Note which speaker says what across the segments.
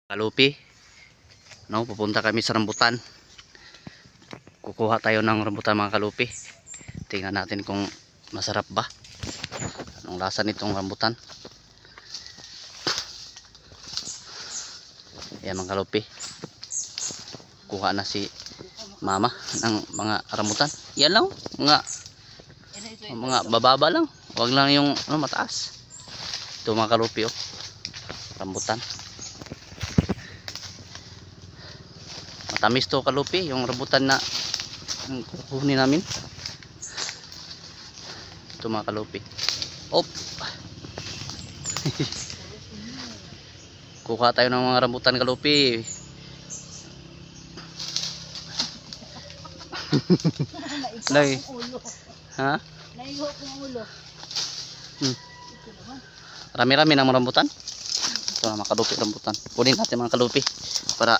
Speaker 1: Kalupi, no, pupunta kami sa rambutan. Kukuha tayo ng rambutan mga kalupi. Tingnan natin kung masarap ba. Anong lasa nitong rambutan. Ayan mga kalupi. Kuha na si mama ng mga rambutan. Yan lang, mga bababa lang. Huwag lang yung mataas. Ito mga kalupi, oh, rambutan. Matamis to kalupi, yung rambutan na kukunin namin. Ito mga kalupi. Op. Kuha tayo ng mga rambutan kalupi. Lagi. Ha?
Speaker 2: Naiho kong ulo.
Speaker 1: Rami-rami ng rambutan. Ito na mga kalupi rambutan. Kunin natin mga kalupi para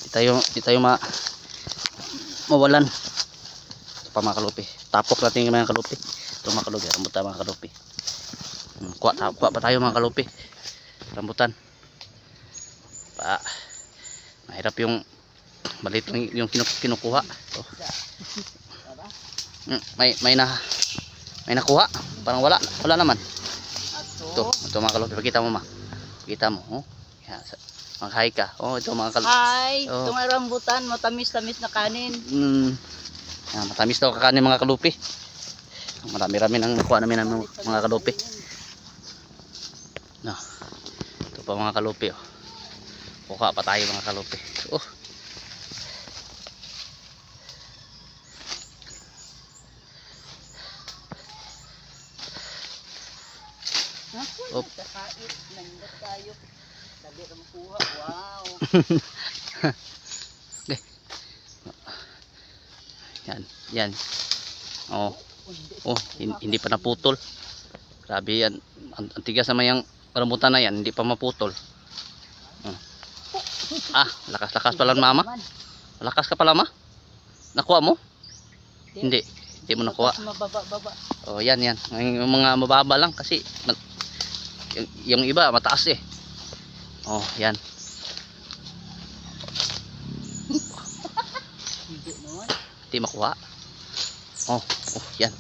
Speaker 1: di tayo mawalan. Ito pa mga kalupi. Tapok natin yung mga kalupi. Ito mga kalupi, rambutan mga kalupi. Kuha pa tayo mga kalupi. Rambutan. Mahirap yung maliit lang yung kinukuha. Ito. May nakuha. Parang wala naman. Ito mga kalupi. Pakita mo ma. Pakita mo. Oh. Mag-hi ka. Oh, ito mga kalupi.
Speaker 2: Hi,
Speaker 1: oh.
Speaker 2: itong rambutan, matamis-tamis na kanin.
Speaker 1: Matamis daw kakanin mga kalupi. Marami-rami nang nakuha namin ng mga kalupi. No. Ito pa mga kalupi, oh. Kuha pa tayo mga kalupi. Oh.
Speaker 2: Op. Kakait, nandot tayo. Sabi ka makuha. Wow.
Speaker 1: Okay. Yan. Oh. Oh, hindi pa naputol. Grabe yan. Ang tigas naman yung rambutan na yan, hindi pa maputol. Lakas pala mama. Lakas ka pala ma. Nakuha mo? Hindi mo nakuha.
Speaker 2: Mababa.
Speaker 1: Oh, yan. Yung mga mababa lang kasi yung iba mataas eh. Oh, yan. Hindi makuha. Oh, yan.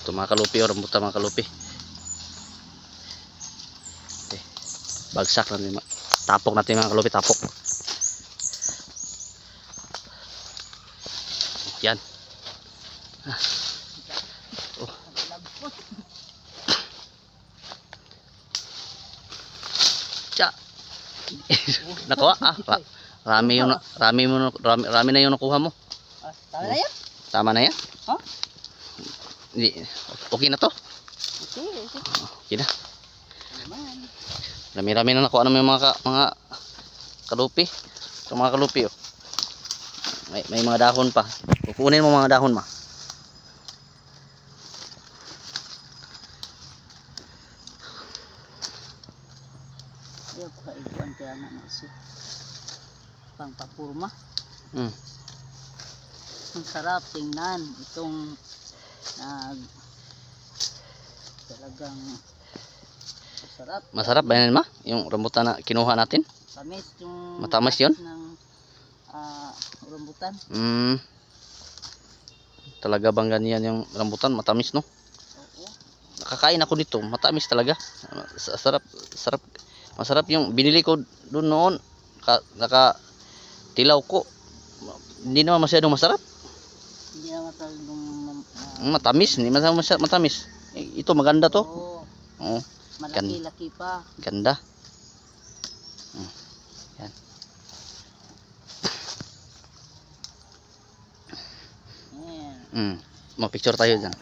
Speaker 1: Ito mga kalupi, rambutan mga kalupi. Okay. Bagsak natin. Tapok natin mga kalupi, tapok. Yan. Oh. Nakuha rami na yung nakuha mo.
Speaker 2: Tama na yan?
Speaker 1: Tama na yan?
Speaker 2: Huh?
Speaker 1: Hindi, okay na to? Okay na. Rami na nakuha namin mga kalupi. Ito mga kalupi, oh. May mga dahon pa. Kukunin mo mga dahon ma.
Speaker 2: Ayaw ko kaiguan kaya na nasi. Pangpapurma. Ang sarap tingnan. Itong talagang masarap.
Speaker 1: Masarap ba yan ma? Yung rambutan na kinuha natin?
Speaker 2: Tamis yung
Speaker 1: matamis yun?
Speaker 2: Ng rambutan.
Speaker 1: Talaga bang ganyan yung rambutan? Matamis, no?
Speaker 2: Oo.
Speaker 1: Nakakain ako dito. Matamis talaga. Sarap. Masarap yung binili ko doon noon. Nakatilaw ko. Hindi naman masyadong masarap.
Speaker 2: Hindi naman talagang
Speaker 1: matamis. Hindi masyadong matamis. Ito maganda to.
Speaker 2: Oo. Malaki-laki pa.
Speaker 1: Ganda. Yan. Picture tayo dyan.